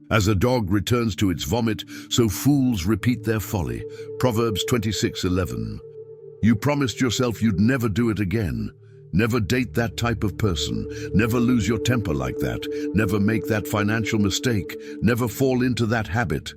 As a dog returns to its vomit, so fools repeat their folly. Proverbs 26:11. You promised yourself you'd never do it again. Never date that type of person. Never lose your temper like that. Never make that financial mistake. Never fall into that habit.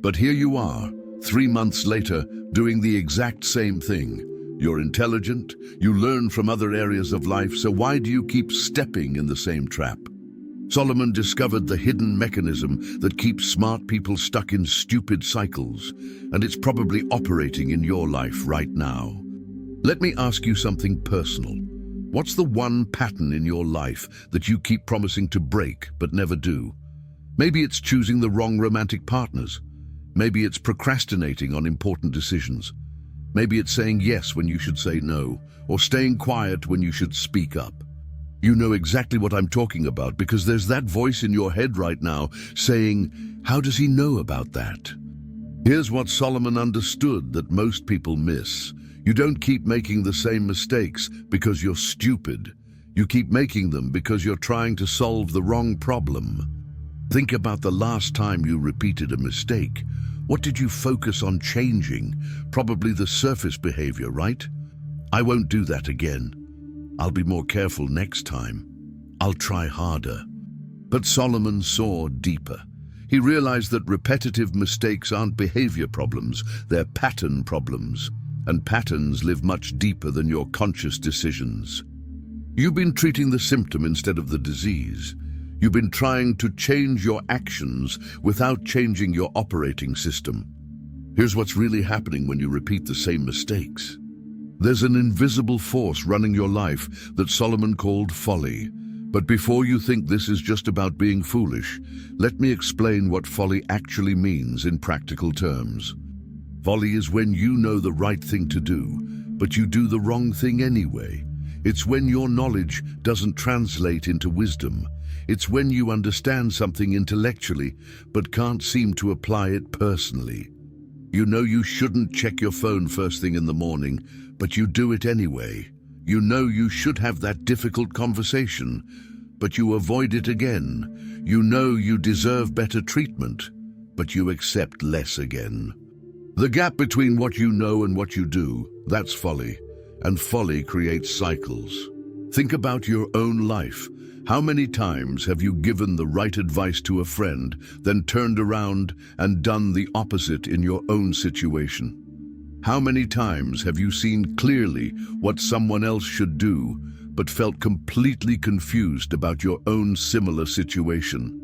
But here you are, 3 months later, doing the exact same thing. You're intelligent, you learn from other areas of life, so why do you keep stepping in the same trap? Solomon discovered the hidden mechanism that keeps smart people stuck in stupid cycles, and it's probably operating in your life right now. Let me ask you something personal. What's the one pattern in your life that you keep promising to break but never do? Maybe it's choosing the wrong romantic partners. Maybe it's procrastinating on important decisions. Maybe it's saying yes when you should say no, or staying quiet when you should speak up. You know exactly what I'm talking about because there's that voice in your head right now saying, how does he know about that? Here's what Solomon understood that most people miss. You don't keep making the same mistakes because you're stupid. You keep making them because you're trying to solve the wrong problem. Think about the last time you repeated a mistake. What did you focus on changing? Probably the surface behavior, right? I won't do that again. I'll be more careful next time. I'll try harder. But Solomon saw deeper. He realized that repetitive mistakes aren't behavior problems, they're pattern problems. And patterns live much deeper than your conscious decisions. You've been treating the symptom instead of the disease. You've been trying to change your actions without changing your operating system. Here's what's really happening when you repeat the same mistakes. There's an invisible force running your life that Solomon called folly. But before you think this is just about being foolish, let me explain what folly actually means in practical terms. Folly is when you know the right thing to do, but you do the wrong thing anyway. It's when your knowledge doesn't translate into wisdom. It's when you understand something intellectually, but can't seem to apply it personally. You know you shouldn't check your phone first thing in the morning, but you do it anyway. You know you should have that difficult conversation, but you avoid it again. You know you deserve better treatment, but you accept less again. The gap between what you know and what you do, that's folly, and folly creates cycles. Think about your own life. How many times have you given the right advice to a friend, then turned around and done the opposite in your own situation? How many times have you seen clearly what someone else should do, but felt completely confused about your own similar situation?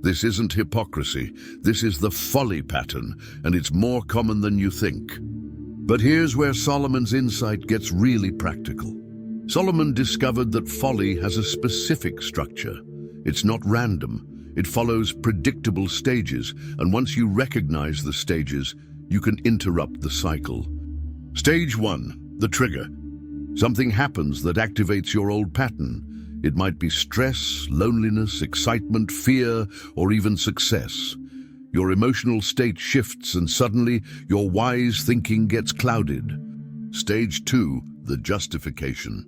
This isn't hypocrisy, this is the folly pattern, and it's more common than you think. But here's where Solomon's insight gets really practical. Solomon discovered that folly has a specific structure. It's not random. It follows predictable stages, and once you recognize the stages, you can interrupt the cycle. Stage 1, the trigger. Something happens that activates your old pattern. It might be stress, loneliness, excitement, fear, or even success. Your emotional state shifts and suddenly your wise thinking gets clouded. Stage 2, the justification.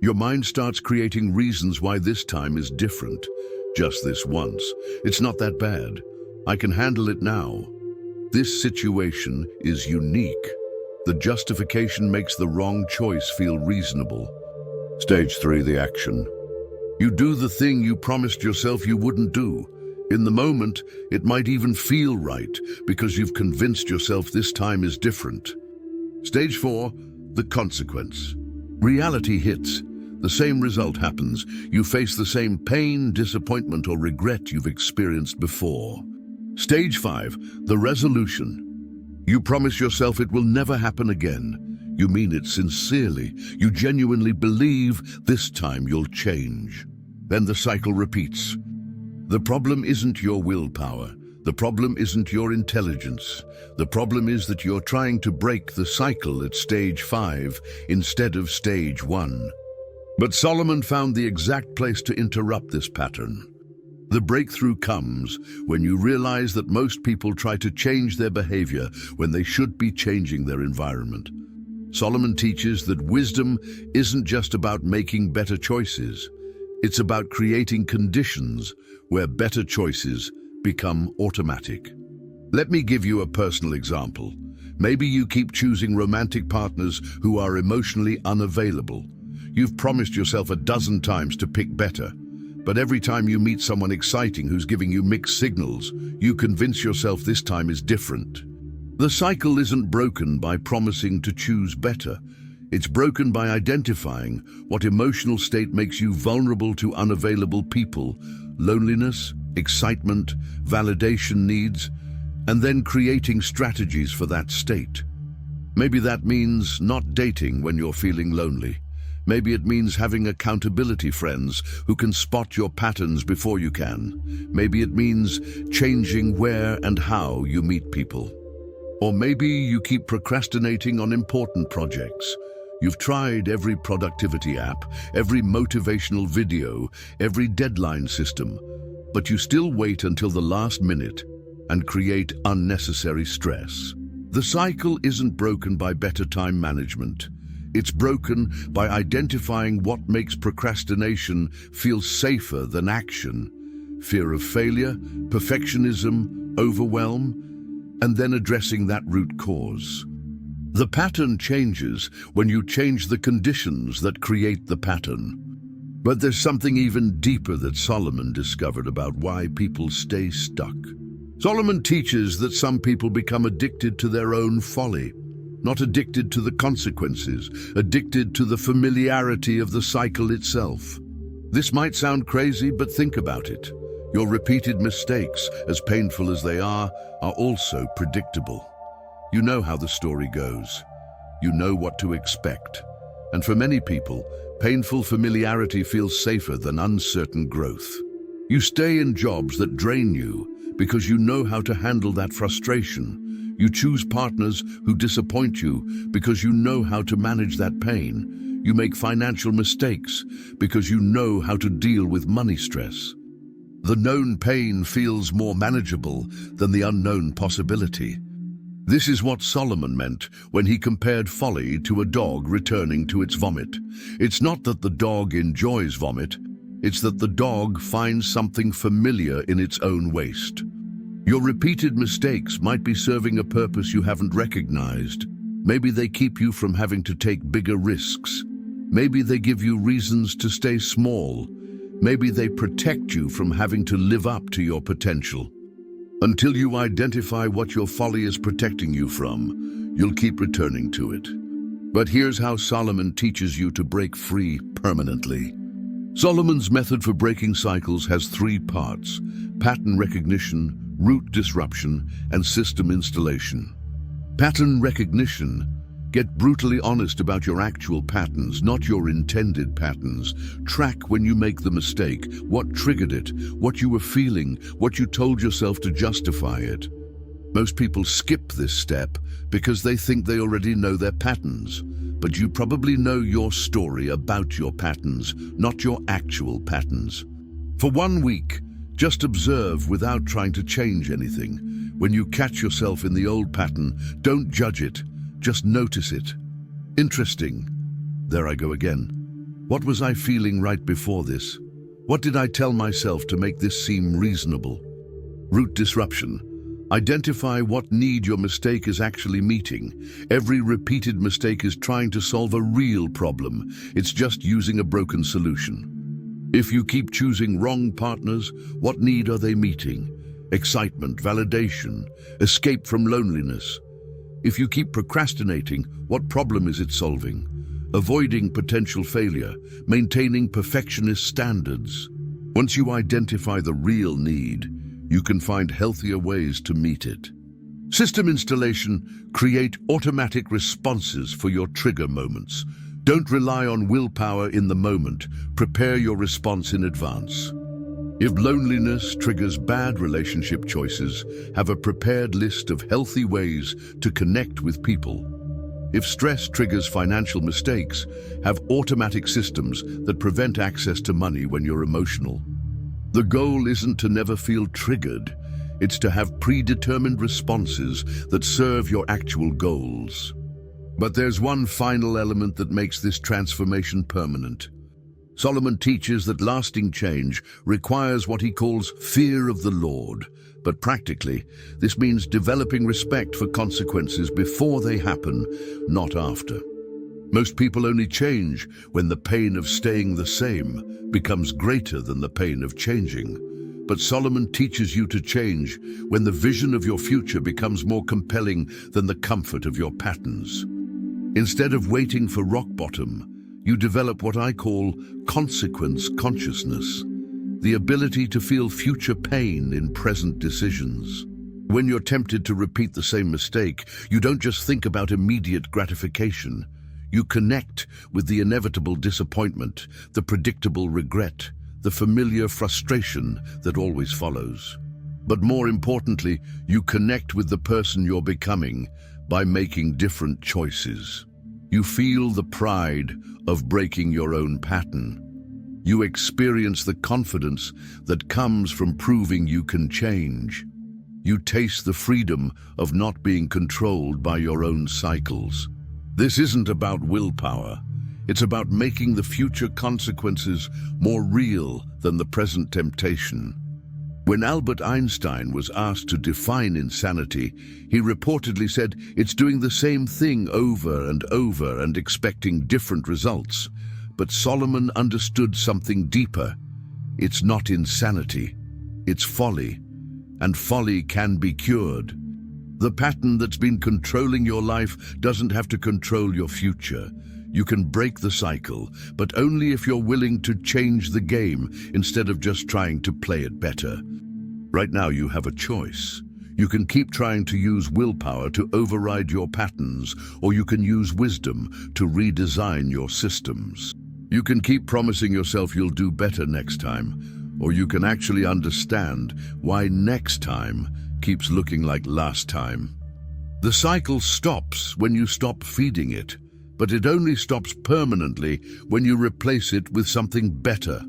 Your mind starts creating reasons why this time is different. Just this once. It's not that bad. I can handle it now. This situation is unique. The justification makes the wrong choice feel reasonable. Stage 3, the action. You do the thing you promised yourself you wouldn't do. In the moment, it might even feel right because you've convinced yourself this time is different. Stage 4, the consequence. Reality hits. The same result happens. You face the same pain, disappointment, or regret you've experienced before. Stage 5, the resolution. You promise yourself it will never happen again. You mean it sincerely. You genuinely believe this time you'll change. Then the cycle repeats. The problem isn't your willpower. The problem isn't your intelligence. The problem is that you're trying to break the cycle at stage 5 instead of stage 1. But Solomon found the exact place to interrupt this pattern. The breakthrough comes when you realize that most people try to change their behavior when they should be changing their environment. Solomon teaches that wisdom isn't just about making better choices. It's about creating conditions where better choices become automatic. Let me give you a personal example. Maybe you keep choosing romantic partners who are emotionally unavailable. You've promised yourself a dozen times to pick better, but every time you meet someone exciting who's giving you mixed signals, you convince yourself this time is different. The cycle isn't broken by promising to choose better. It's broken by identifying what emotional state makes you vulnerable to unavailable people, loneliness, excitement, validation needs, and then creating strategies for that state. Maybe that means not dating when you're feeling lonely. Maybe it means having accountability friends who can spot your patterns before you can. Maybe it means changing where and how you meet people. Or maybe you keep procrastinating on important projects. You've tried every productivity app, every motivational video, every deadline system, but you still wait until the last minute and create unnecessary stress. The cycle isn't broken by better time management. It's broken by identifying what makes procrastination feel safer than action. Fear of failure, perfectionism, overwhelm, and then addressing that root cause. The pattern changes when you change the conditions that create the pattern. But there's something even deeper that Solomon discovered about why people stay stuck. Solomon teaches that some people become addicted to their own folly. Not addicted to the consequences, addicted to the familiarity of the cycle itself. This might sound crazy, but think about it. Your repeated mistakes, as painful as they are also predictable. You know how the story goes. You know what to expect. And for many people, painful familiarity feels safer than uncertain growth. You stay in jobs that drain you because you know how to handle that frustration. You choose partners who disappoint you because you know how to manage that pain. You make financial mistakes because you know how to deal with money stress. The known pain feels more manageable than the unknown possibility. This is what Solomon meant when he compared folly to a dog returning to its vomit. It's not that the dog enjoys vomit, it's that the dog finds something familiar in its own waste. Your repeated mistakes might be serving a purpose you haven't recognized. Maybe they keep you from having to take bigger risks. Maybe they give you reasons to stay small. Maybe they protect you from having to live up to your potential. Until you identify what your folly is protecting you from, you'll keep returning to it. But here's how Solomon teaches you to break free permanently. Solomon's method for breaking cycles has 3 parts: pattern recognition, root disruption, and system installation. Pattern recognition. Get brutally honest about your actual patterns, not your intended patterns. Track when you make the mistake, what triggered it, what you were feeling, what you told yourself to justify it. Most people skip this step because they think they already know their patterns. But you probably know your story about your patterns, not your actual patterns. For 1 week, just observe without trying to change anything. When you catch yourself in the old pattern, don't judge it, just notice it. Interesting. There I go again. What was I feeling right before this? What did I tell myself to make this seem reasonable? Root disruption. Identify what need your mistake is actually meeting. Every repeated mistake is trying to solve a real problem. It's just using a broken solution. If you keep choosing wrong partners, what need are they meeting? Excitement, validation, escape from loneliness. If you keep procrastinating, what problem is it solving? Avoiding potential failure, maintaining perfectionist standards. Once you identify the real need, you can find healthier ways to meet it. System installation. Create automatic responses for your trigger moments. Don't rely on willpower in the moment. Prepare your response in advance. If loneliness triggers bad relationship choices, have a prepared list of healthy ways to connect with people. If stress triggers financial mistakes, have automatic systems that prevent access to money when you're emotional. The goal isn't to never feel triggered. It's to have predetermined responses that serve your actual goals. But there's one final element that makes this transformation permanent. Solomon teaches that lasting change requires what he calls fear of the Lord. But practically, this means developing respect for consequences before they happen, not after. Most people only change when the pain of staying the same becomes greater than the pain of changing. But Solomon teaches you to change when the vision of your future becomes more compelling than the comfort of your patterns. Instead of waiting for rock bottom, you develop what I call consequence consciousness, the ability to feel future pain in present decisions. When you're tempted to repeat the same mistake, you don't just think about immediate gratification. You connect with the inevitable disappointment, the predictable regret, the familiar frustration that always follows. But more importantly, you connect with the person you're becoming by making different choices. You feel the pride of breaking your own pattern. You experience the confidence that comes from proving you can change. You taste the freedom of not being controlled by your own cycles. This isn't about willpower. It's about making the future consequences more real than the present temptation. When Albert Einstein was asked to define insanity, he reportedly said, "It's doing the same thing over and expecting different results." But Solomon understood something deeper. It's not insanity, it's folly, and folly can be cured. The pattern that's been controlling your life doesn't have to control your future. You can break the cycle, but only if you're willing to change the game instead of just trying to play it better. Right now you have a choice. You can keep trying to use willpower to override your patterns, or you can use wisdom to redesign your systems. You can keep promising yourself you'll do better next time, or you can actually understand why next time keeps looking like last time. The cycle stops when you stop feeding it, but it only stops permanently when you replace it with something better.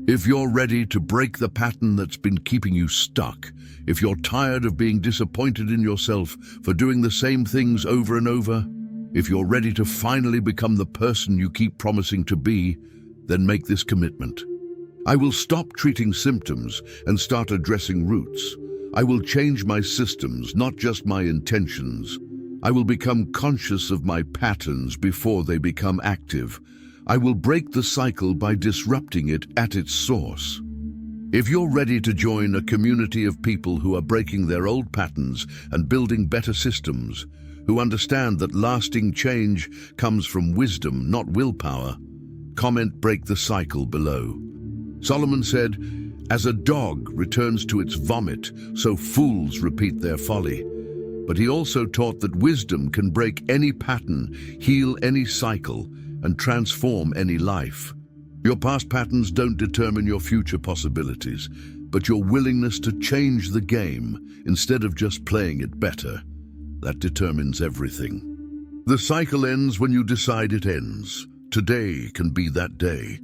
If you're ready to break the pattern that's been keeping you stuck, if you're tired of being disappointed in yourself for doing the same things over and over, if you're ready to finally become the person you keep promising to be, then make this commitment. I will stop treating symptoms and start addressing roots. I will change my systems, not just my intentions. I will become conscious of my patterns before they become active. I will break the cycle by disrupting it at its source. If you're ready to join a community of people who are breaking their old patterns and building better systems, who understand that lasting change comes from wisdom, not willpower, comment "break the cycle" below. Solomon said, "As a dog returns to its vomit, so fools repeat their folly." But he also taught that wisdom can break any pattern, heal any cycle, and transform any life. Your past patterns don't determine your future possibilities, but your willingness to change the game instead of just playing it better. That determines everything. The cycle ends when you decide it ends. Today can be that day.